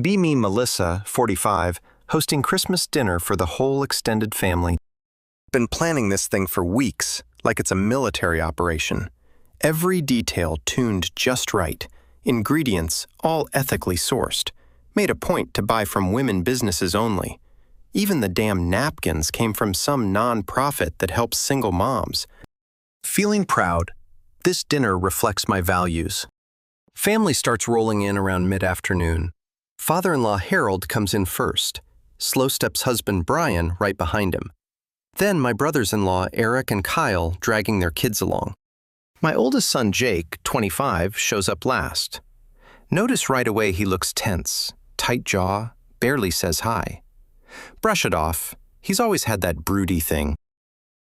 Be me Melissa, 45, hosting Christmas dinner for the whole extended family. Been planning this thing for weeks, like it's a military operation. Every detail tuned just right. Ingredients all ethically sourced. Made a point to buy from women businesses only. Even the damn napkins came from some non-profit that helps single moms. Feeling proud, this dinner reflects my values. Family starts rolling in around mid-afternoon. Father-in-law Harold comes in first. Slow steps husband Brian right behind him. Then my brothers-in-law Eric and Kyle dragging their kids along. My oldest son Jake, 25, shows up last. Notice right away he looks tense, tight jaw, barely says hi. Brush it off, he's always had that broody thing.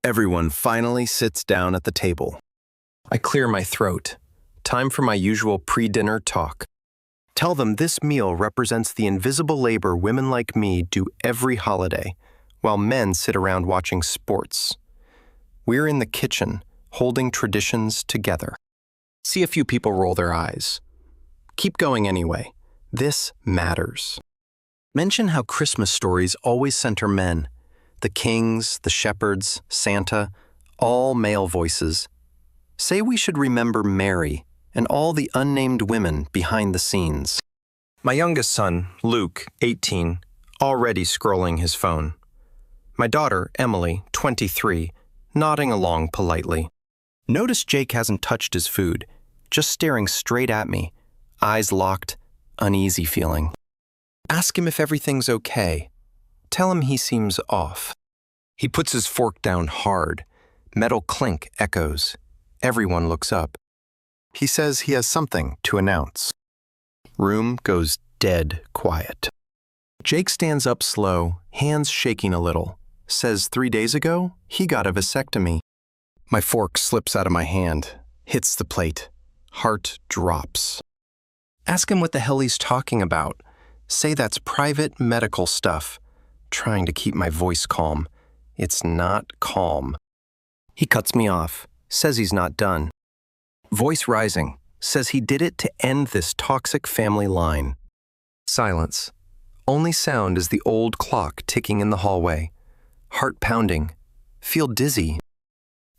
Everyone finally sits down at the table. I clear my throat. Time for my usual pre-dinner talk. Tell them this meal represents the invisible labor women like me do every holiday, while men sit around watching sports. We're in the kitchen, holding traditions together. See a few people roll their eyes. Keep going anyway. This matters. Mention how Christmas stories always center men. The kings, the shepherds, Santa, all male voices. Say we should remember Mary and all the unnamed women behind the scenes. My youngest son, Luke, 18, already scrolling his phone. My daughter, Emily, 23, nodding along politely. Notice Jake hasn't touched his food, just staring straight at me, eyes locked, uneasy feeling. Ask him if everything's okay. Tell him he seems off. He puts his fork down hard. Metal clink echoes. Everyone looks up. He says he has something to announce. Room goes dead quiet. Jake stands up slow, hands shaking a little. Says 3 days ago, he got a vasectomy. My fork slips out of my hand, hits the plate. Heart drops. Ask him what the hell he's talking about. Say that's private medical stuff. Trying to keep my voice calm. It's not calm. He cuts me off, says he's not done. Voice rising, says he did it to end this toxic family line. Silence. Only sound is the old clock ticking in the hallway. Heart pounding. Feel dizzy.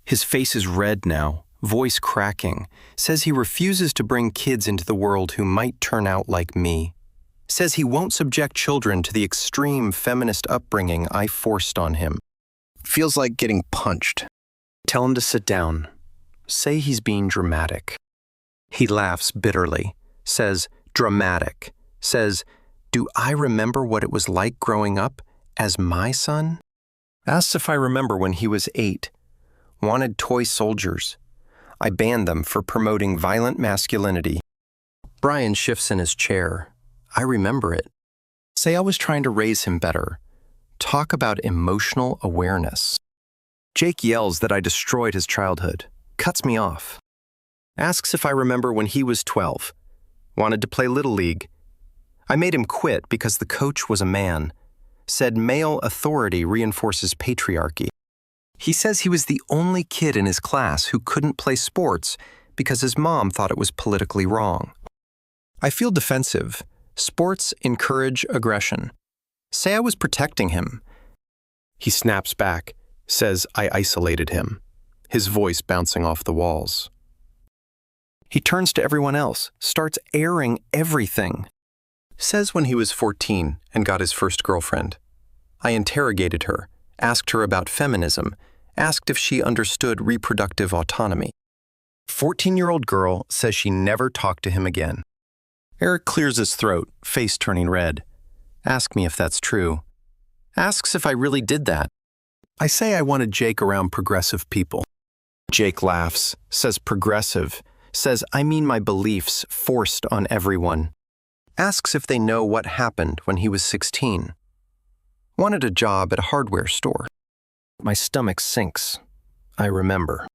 His face is red now, voice cracking. Says he refuses to bring kids into the world who might turn out like me. Says he won't subject children to the extreme feminist upbringing I forced on him. Feels like getting punched. Tell him to sit down. Say he's being dramatic. He laughs bitterly. Says, dramatic. Says, do I remember what it was like growing up as my son? Asks if I remember when he was 8. Wanted toy soldiers. I banned them for promoting violent masculinity. Brian shifts in his chair. I remember it. Say I was trying to raise him better. Talk about emotional awareness. Jake yells that I destroyed his childhood. Cuts me off. Asks if I remember when he was 12. Wanted to play Little League. I made him quit because the coach was a man. Said male authority reinforces patriarchy. He says he was the only kid in his class who couldn't play sports because his mom thought it was politically wrong. I feel defensive. Sports encourage aggression. Say I was protecting him. He snaps back, says I isolated him, his voice bouncing off the walls. He turns to everyone else, starts airing everything. Says when he was 14 and got his first girlfriend. I interrogated her, asked her about feminism, asked if she understood reproductive autonomy. 14-year-old girl says she never talked to him again. Eric clears his throat, face turning red. Ask me if that's true. Asks if I really did that. I say I wanted Jake around progressive people. Jake laughs, says progressive, says I mean my beliefs forced on everyone. Asks if they know what happened when he was 16. Wanted a job at a hardware store. My stomach sinks. I remember.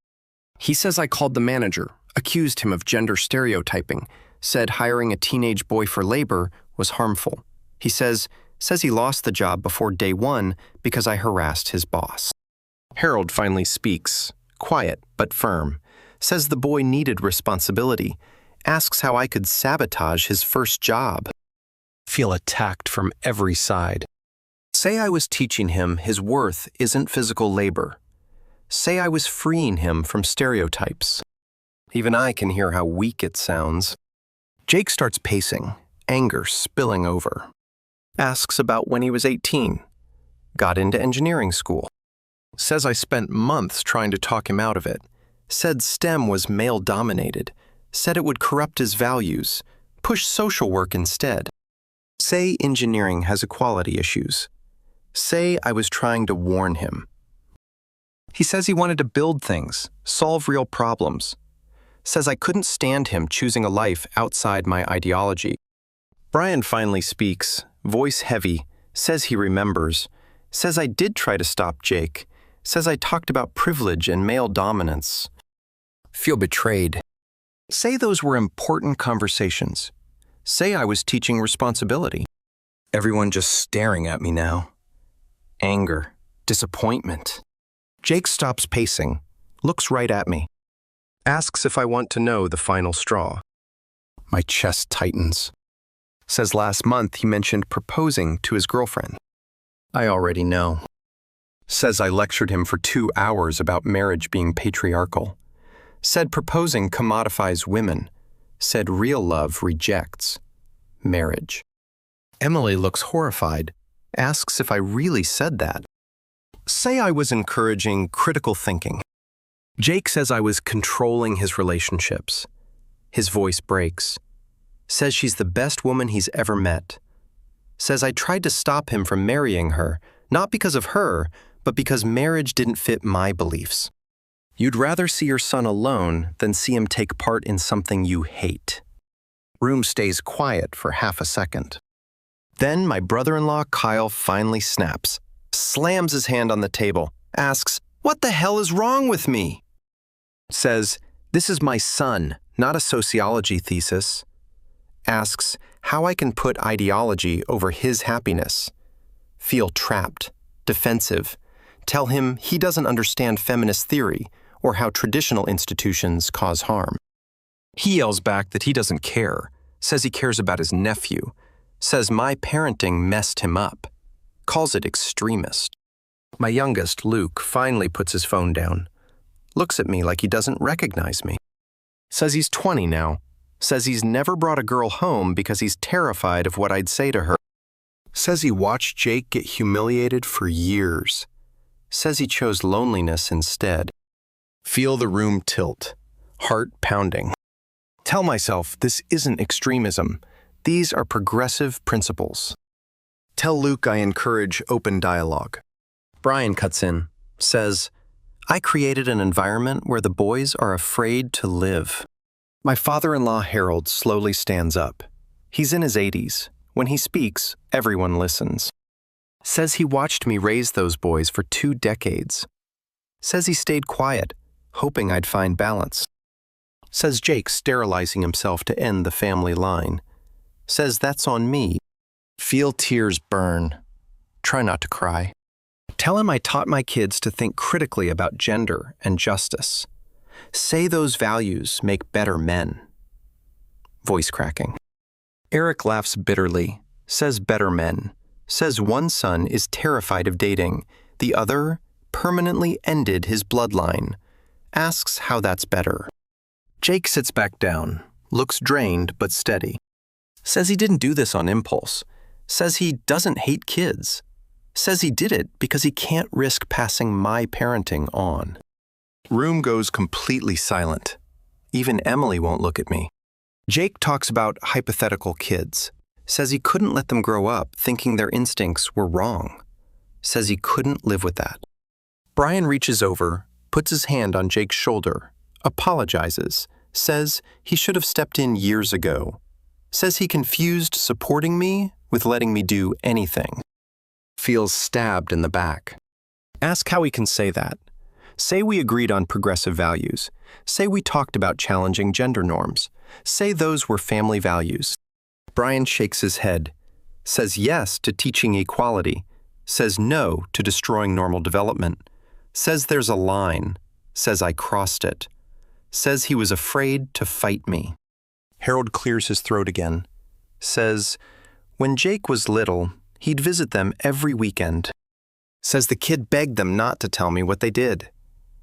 He says I called the manager, accused him of gender stereotyping, said hiring a teenage boy for labor was harmful. He says he lost the job before day 1 because I harassed his boss. Harold finally speaks, quiet but firm, says the boy needed responsibility, asks how I could sabotage his first job. Feel attacked from every side. Say I was teaching him his worth isn't physical labor. Say I was freeing him from stereotypes. Even I can hear how weak it sounds. Jake starts pacing, anger spilling over. Asks about when he was 18. Got into engineering school. Says I spent months trying to talk him out of it. Said STEM was male-dominated. Said it would corrupt his values. Push social work instead. Say engineering has equality issues. Say I was trying to warn him. He says he wanted to build things, solve real problems. Says I couldn't stand him choosing a life outside my ideology. Brian finally speaks, voice heavy, says he remembers. Says I did try to stop Jake. Says I talked about privilege and male dominance. Feel betrayed. Say those were important conversations. Say I was teaching responsibility. Everyone just staring at me now. Anger, disappointment. Jake stops pacing, looks right at me. Asks if I want to know the final straw. My chest tightens. Says last month he mentioned proposing to his girlfriend. I already know. Says I lectured him for 2 hours about marriage being patriarchal. Said proposing commodifies women. Said real love rejects marriage. Emily looks horrified. Asks if I really said that. Say I was encouraging critical thinking. Jake says I was controlling his relationships. His voice breaks. Says she's the best woman he's ever met. Says I tried to stop him from marrying her, not because of her, but because marriage didn't fit my beliefs. You'd rather see your son alone than see him take part in something you hate. Room stays quiet for half a second. Then my brother-in-law Kyle finally snaps, slams his hand on the table, asks, "What the hell is wrong with me?" Says, "This is my son, not a sociology thesis." Asks how I can put ideology over his happiness. Feel trapped, defensive. Tell him he doesn't understand feminist theory or how traditional institutions cause harm. He yells back that he doesn't care, says he cares about his nephew, says my parenting messed him up, calls it extremist. My youngest, Luke, finally puts his phone down, looks at me like he doesn't recognize me. Says he's 20 now, says he's never brought a girl home because he's terrified of what I'd say to her. Says he watched Jake get humiliated for years. Says he chose loneliness instead. Feel the room tilt, heart pounding. Tell myself this isn't extremism. These are progressive principles. Tell Luke I encourage open dialogue. Brian cuts in, says, I created an environment where the boys are afraid to live. My father-in-law Harold slowly stands up. He's in his 80s. When he speaks, everyone listens. Says he watched me raise those boys for 2 decades. Says he stayed quiet, hoping I'd find balance. Says Jake's sterilizing himself to end the family line. Says that's on me. Feel tears burn. Try not to cry. Tell him I taught my kids to think critically about gender and justice. Say those values make better men. Voice cracking. Eric laughs bitterly, says better men, says one son is terrified of dating, the other permanently ended his bloodline, asks how that's better. Jake sits back down, looks drained but steady. Says he didn't do this on impulse, says he doesn't hate kids, says he did it because he can't risk passing my parenting on. Room goes completely silent. Even Emily won't look at me. Jake talks about hypothetical kids, says he couldn't let them grow up thinking their instincts were wrong, says he couldn't live with that. Brian reaches over, puts his hand on Jake's shoulder, apologizes, says he should have stepped in years ago, says he confused supporting me with letting me do anything. Feels stabbed in the back. Ask how he can say that. Say we agreed on progressive values. Say we talked about challenging gender norms. Say those were family values. Brian shakes his head, says yes to teaching equality, says no to destroying normal development, says there's a line, says I crossed it, says he was afraid to fight me. Harold clears his throat again, says, When Jake was little, he'd visit them every weekend. Says the kid begged them not to tell me what they did.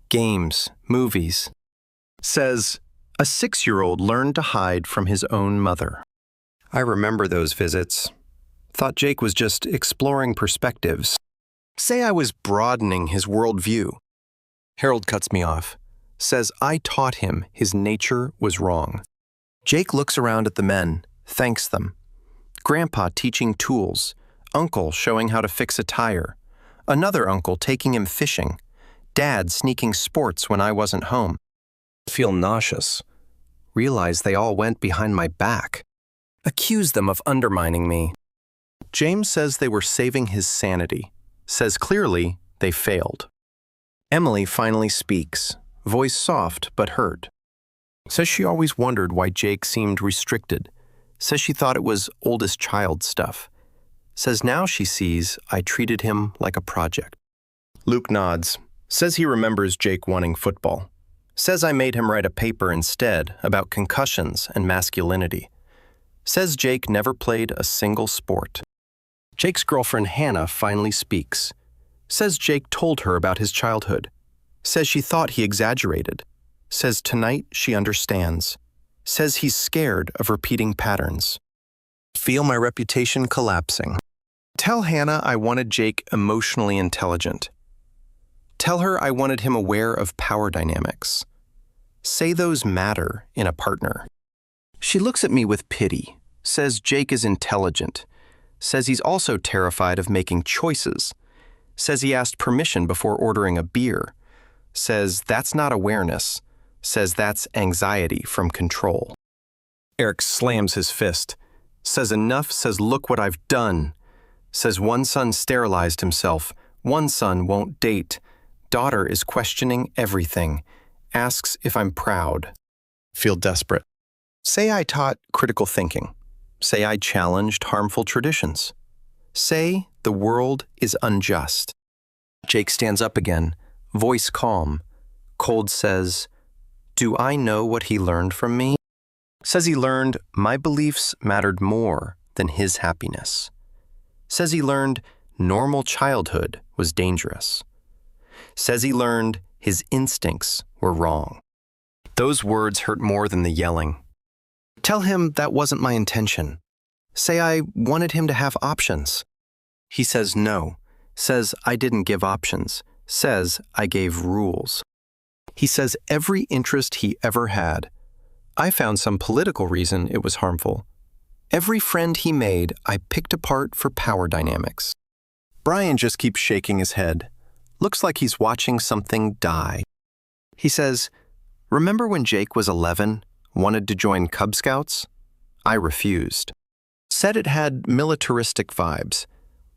Games, movies. Says a 6-year-old learned to hide from his own mother. I remember those visits. Thought Jake was just exploring perspectives. Say I was broadening his worldview. Harold cuts me off. Says I taught him his nature was wrong. Jake looks around at the men, thanks them. Grandpa teaching tools, uncle showing how to fix a tire, another uncle taking him fishing, dad sneaking sports when I wasn't home. Feel nauseous. Realize they all went behind my back. Accuse them of undermining me. James says they were saving his sanity. Says clearly they failed. Emily finally speaks, voice soft but hurt. Says she always wondered why Jake seemed restricted. Says she thought it was oldest child stuff. Says now she sees I treated him like a project. Luke nods. Says he remembers Jake wanting football. Says I made him write a paper instead about concussions and masculinity. Says Jake never played a single sport. Jake's girlfriend Hannah finally speaks. Says Jake told her about his childhood. Says she thought he exaggerated. Says tonight she understands. Says he's scared of repeating patterns. Feel my reputation collapsing. Tell Hannah I wanted Jake emotionally intelligent. Tell her I wanted him aware of power dynamics. Say those matter in a partner. She looks at me with pity, says Jake is intelligent, says he's also terrified of making choices, says he asked permission before ordering a beer, says that's not awareness, says that's anxiety from control. Eric slams his fist, says enough, says look what I've done, says one son sterilized himself, one son won't date, daughter is questioning everything, asks if I'm proud. Feel desperate. Say I taught critical thinking. Say I challenged harmful traditions. Say the world is unjust. Jake stands up again, voice calm. Cold says, do I know what he learned from me? Says he learned my beliefs mattered more than his happiness. Says he learned normal childhood was dangerous. Says he learned his instincts were wrong. Those words hurt more than the yelling. Tell him that wasn't my intention. Say I wanted him to have options. He says no. Says I didn't give options. Says I gave rules. He says every interest he ever had. I found some political reason it was harmful. Every friend he made, I picked apart for power dynamics. Brian just keeps shaking his head. Looks like he's watching something die. He says, remember when Jake was 11, wanted to join Cub Scouts? I refused. Said it had militaristic vibes.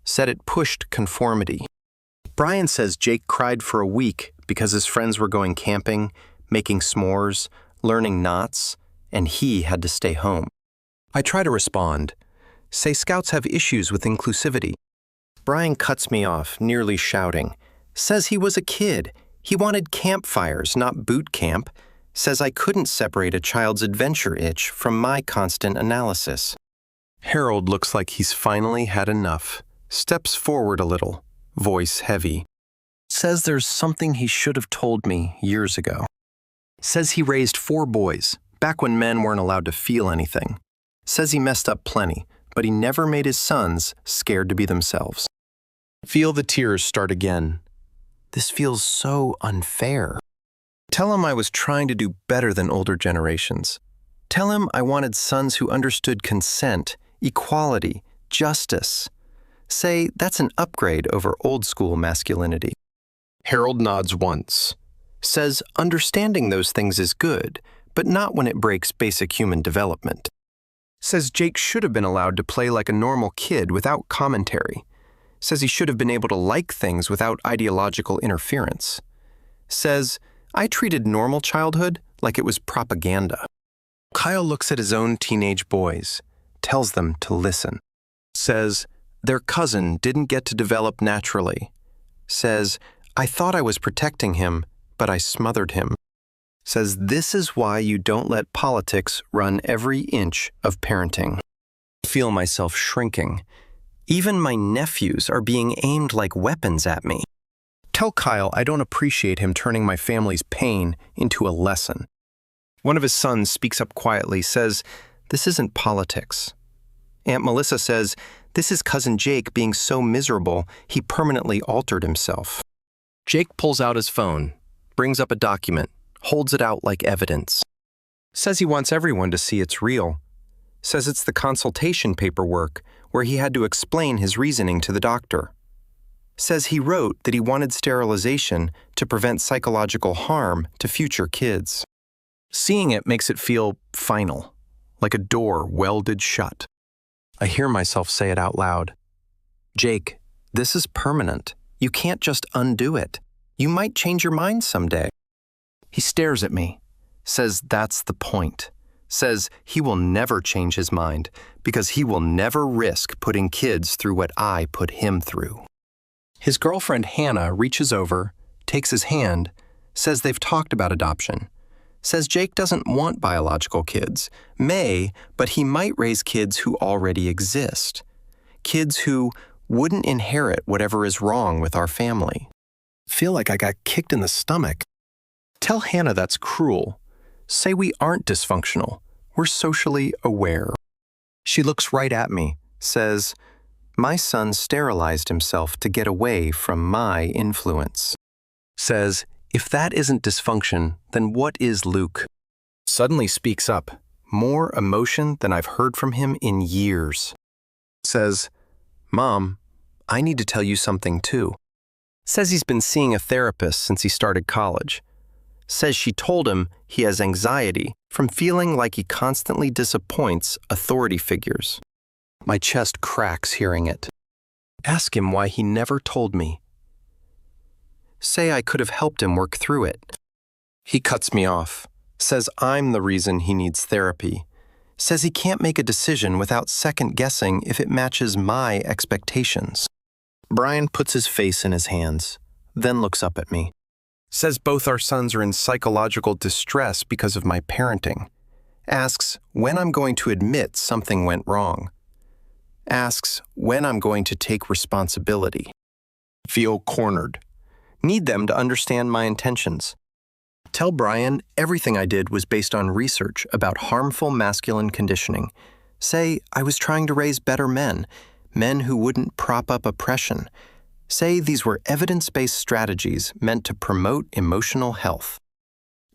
Said it pushed conformity. Brian says Jake cried for a week because his friends were going camping, making s'mores, learning knots, and he had to stay home. I try to respond. Say Scouts have issues with inclusivity. Brian cuts me off, nearly shouting. Says he was a kid. He wanted campfires, not boot camp. Says I couldn't separate a child's adventure itch from my constant analysis. Harold looks like he's finally had enough. Steps forward a little, voice heavy. Says there's something he should have told me years ago. Says he raised 4 boys, back when men weren't allowed to feel anything. Says he messed up plenty, but he never made his sons scared to be themselves. Feel the tears start again. This feels so unfair. Tell him I was trying to do better than older generations. Tell him I wanted sons who understood consent, equality, justice. Say that's an upgrade over old-school masculinity. Harold nods once. Says understanding those things is good, but not when it breaks basic human development. Says Jake should have been allowed to play like a normal kid without commentary. Says he should have been able to like things without ideological interference. Says, I treated normal childhood like it was propaganda. Kyle looks at his own teenage boys, tells them to listen. Says, their cousin didn't get to develop naturally. Says, I thought I was protecting him, but I smothered him. Says, this is why you don't let politics run every inch of parenting. Feel myself shrinking. Even my nephews are being aimed like weapons at me. Tell Kyle I don't appreciate him turning my family's pain into a lesson. One of his sons speaks up quietly, says, "This isn't politics." Aunt Melissa says, "This is Cousin Jake being so miserable, he permanently altered himself." Jake pulls out his phone, brings up a document, holds it out like evidence. Says he wants everyone to see it's real. Says it's the consultation paperwork where he had to explain his reasoning to the doctor. Says he wrote that he wanted sterilization to prevent psychological harm to future kids. Seeing it makes it feel final, like a door welded shut. I hear myself say it out loud. "Jake, this is permanent. You can't just undo it. You might change your mind someday." He stares at me, says that's the point. Says he will never change his mind because he will never risk putting kids through what I put him through. His girlfriend Hannah reaches over, takes his hand, says they've talked about adoption. Says Jake doesn't want biological kids, but he might raise kids who already exist. Kids who wouldn't inherit whatever is wrong with our family. Feel like I got kicked in the stomach. Tell Hannah that's cruel. Say we aren't dysfunctional. We're socially aware. She looks right at me, says, "My son sterilized himself to get away from my influence." Says, "If that isn't dysfunction, then what is Luke?" Suddenly speaks up, more emotion than I've heard from him in years. Says, "Mom, I need to tell you something too." Says he's been seeing a therapist since he started college. Says she told him he has anxiety from feeling like he constantly disappoints authority figures. My chest cracks hearing it. Ask him why he never told me. Say I could have helped him work through it. He cuts me off, says I'm the reason he needs therapy, says he can't make a decision without second-guessing if it matches my expectations. Brian puts his face in his hands, then looks up at me. Says both our sons are in psychological distress because of my parenting. Asks when I'm going to admit something went wrong. Asks when I'm going to take responsibility. Feel cornered. Need them to understand my intentions. Tell Brian everything I did was based on research about harmful masculine conditioning. Say I was trying to raise better men who wouldn't prop up oppression. Say these were evidence-based strategies meant to promote emotional health.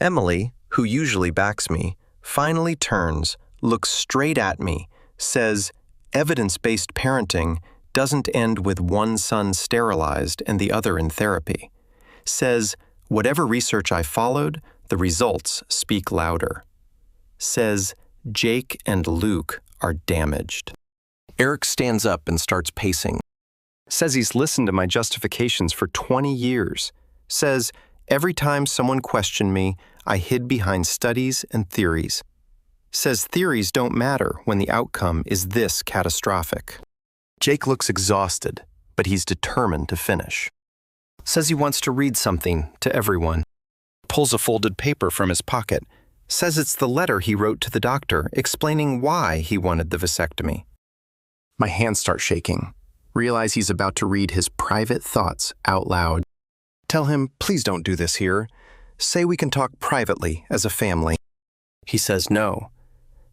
Emily, who usually backs me, finally turns, looks straight at me, says, evidence-based parenting doesn't end with one son sterilized and the other in therapy. Says, whatever research I followed, the results speak louder. Says, Jake and Luke are damaged. Eric stands up and starts pacing. Says he's listened to my justifications for 20 years. Says, every time someone questioned me, I hid behind studies and theories. Says theories don't matter when the outcome is this catastrophic. Jake looks exhausted, but he's determined to finish. Says he wants to read something to everyone. Pulls a folded paper from his pocket. Says it's the letter he wrote to the doctor explaining why he wanted the vasectomy. My hands start shaking. Realize he's about to read his private thoughts out loud. Tell him, please don't do this here. Say we can talk privately as a family. He says no.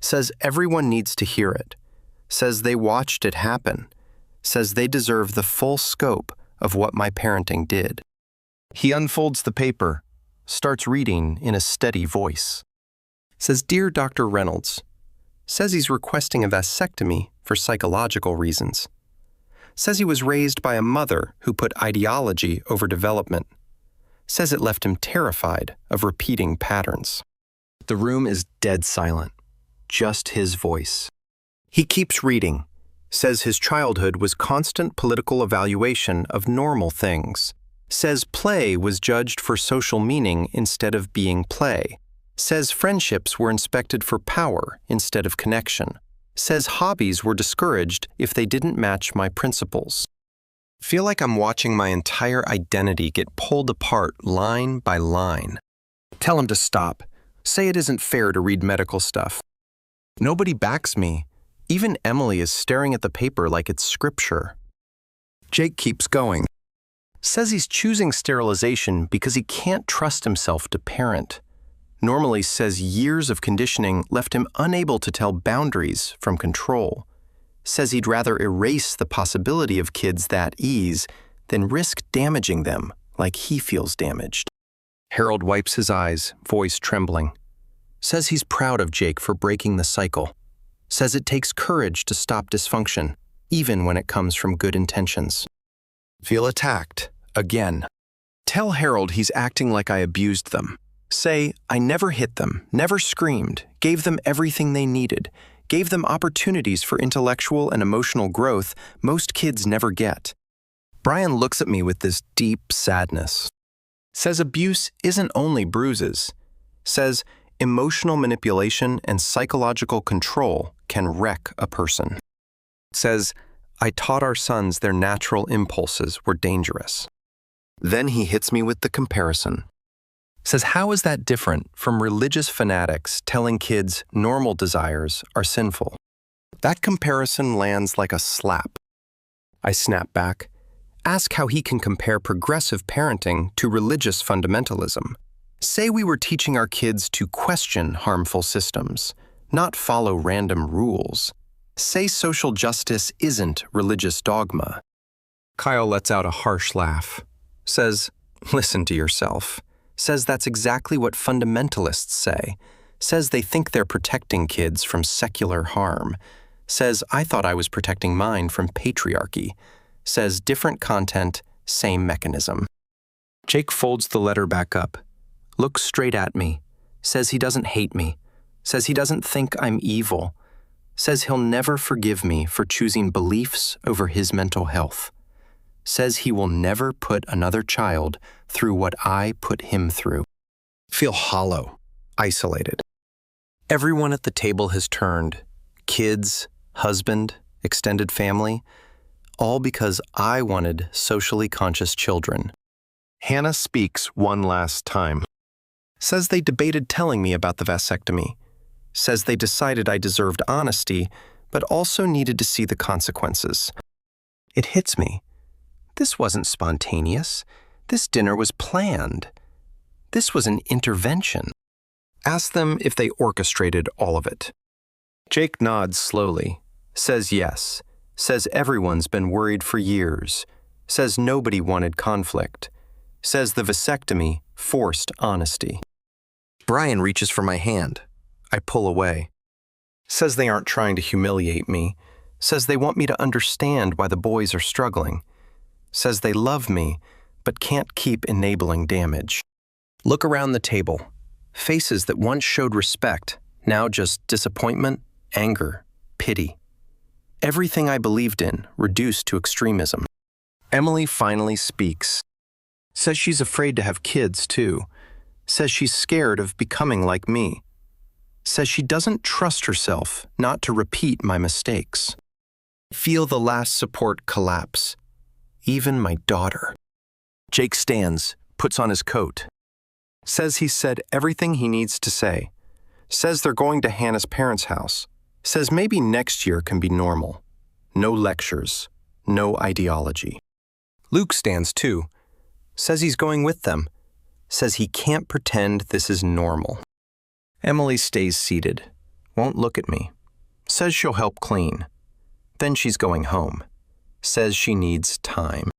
Says everyone needs to hear it. Says they watched it happen. Says they deserve the full scope of what my parenting did. He unfolds the paper, starts reading in a steady voice. Says, Dear Dr. Reynolds. Says he's requesting a vasectomy for psychological reasons. Says he was raised by a mother who put ideology over development. Says it left him terrified of repeating patterns. The room is dead silent. Just his voice. He keeps reading. Says his childhood was constant political evaluation of normal things. Says play was judged for social meaning instead of being play. Says friendships were inspected for power instead of connection. Says hobbies were discouraged if they didn't match my principles. Feel like I'm watching my entire identity get pulled apart line by line. Tell him to stop. Say it isn't fair to read medical stuff. Nobody backs me. Even Emily is staring at the paper like it's scripture. Jake keeps going. Says he's choosing sterilization because he can't trust himself to parent. Normally says years of conditioning left him unable to tell boundaries from control. Says he'd rather erase the possibility of kids that ease than risk damaging them like he feels damaged. Harold wipes his eyes, voice trembling. Says he's proud of Jake for breaking the cycle. Says it takes courage to stop dysfunction, even when it comes from good intentions. Feel attacked, again. Tell Harold he's acting like I abused them. Say, I never hit them, never screamed, gave them everything they needed, gave them opportunities for intellectual and emotional growth most kids never get. Brian looks at me with this deep sadness. Says abuse isn't only bruises. Says emotional manipulation and psychological control can wreck a person. Says, I taught our sons their natural impulses were dangerous. Then he hits me with the comparison. Says, how is that different from religious fanatics telling kids normal desires are sinful? That comparison lands like a slap. I snap back. Ask how he can compare progressive parenting to religious fundamentalism. Say we were teaching our kids to question harmful systems, not follow random rules. Say social justice isn't religious dogma. Kyle lets out a harsh laugh. Says, listen to yourself. Says that's exactly what fundamentalists say. Says they think they're protecting kids from secular harm. Says I thought I was protecting mine from patriarchy. Says different content, same mechanism. Jake folds the letter back up, looks straight at me, says he doesn't hate me, says he doesn't think I'm evil, says he'll never forgive me for choosing beliefs over his mental health, says he will never put another child through what I put him through. Feel hollow, isolated. Everyone at the table has turned, kids, husband, extended family, all because I wanted socially conscious children. Hannah speaks one last time. Says they debated telling me about the vasectomy. Says they decided I deserved honesty, but also needed to see the consequences. It hits me. This wasn't spontaneous. This dinner was planned. This was an intervention. Ask them if they orchestrated all of it. Jake nods slowly, says yes, says everyone's been worried for years, says nobody wanted conflict, says the vasectomy forced honesty. Brian reaches for my hand. I pull away. Says they aren't trying to humiliate me, says they want me to understand why the boys are struggling, says they love me, but can't keep enabling damage. Look around the table. Faces that once showed respect, now just disappointment, anger, pity. Everything I believed in reduced to extremism. Emily finally speaks. Says she's afraid to have kids, too. Says she's scared of becoming like me. Says she doesn't trust herself not to repeat my mistakes. Feel the last support collapse. Even my daughter. Jake stands, puts on his coat. Says he said everything he needs to say. Says they're going to Hannah's parents' house. Says maybe next year can be normal. No lectures. No ideology. Luke stands too. Says he's going with them. Says he can't pretend this is normal. Emily stays seated. Won't look at me. Says she'll help clean. Then she's going home. Says she needs time.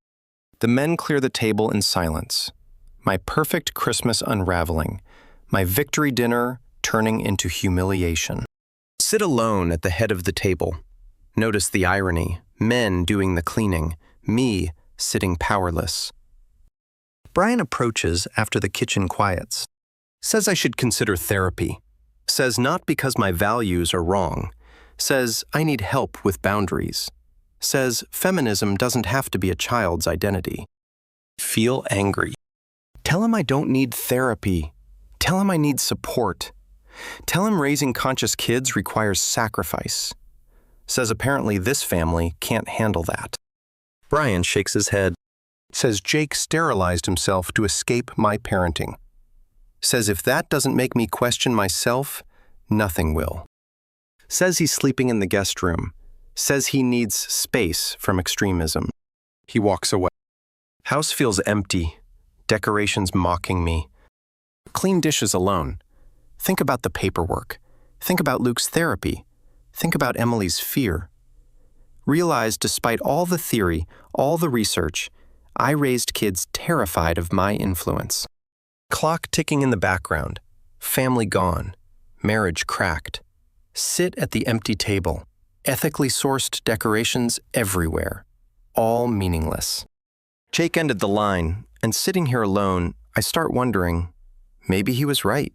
The men clear the table in silence. My perfect Christmas unraveling. My victory dinner turning into humiliation. Sit alone at the head of the table. Notice the irony. Men doing the cleaning. Me sitting powerless. Brian approaches after the kitchen quiets. Says I should consider therapy. Says not because my values are wrong. Says I need help with boundaries. Says feminism doesn't have to be a child's identity. Feel angry. Tell him I don't need therapy. Tell him I need support. Tell him raising conscious kids requires sacrifice. Says apparently this family can't handle that. Brian shakes his head. Says Jake sterilized himself to escape my parenting. Says if that doesn't make me question myself, nothing will. Says he's sleeping in the guest room. Says he needs space from extremism. He walks away. House feels empty. Decorations mocking me. Clean dishes alone. Think about the paperwork. Think about Luke's therapy. Think about Emily's fear. Realize despite all the theory, all the research, I raised kids terrified of my influence. Clock ticking in the background. Family gone. Marriage cracked. Sit at the empty table. Ethically sourced decorations everywhere. All meaningless. Jake ended the line, and sitting here alone, I start wondering, maybe he was right.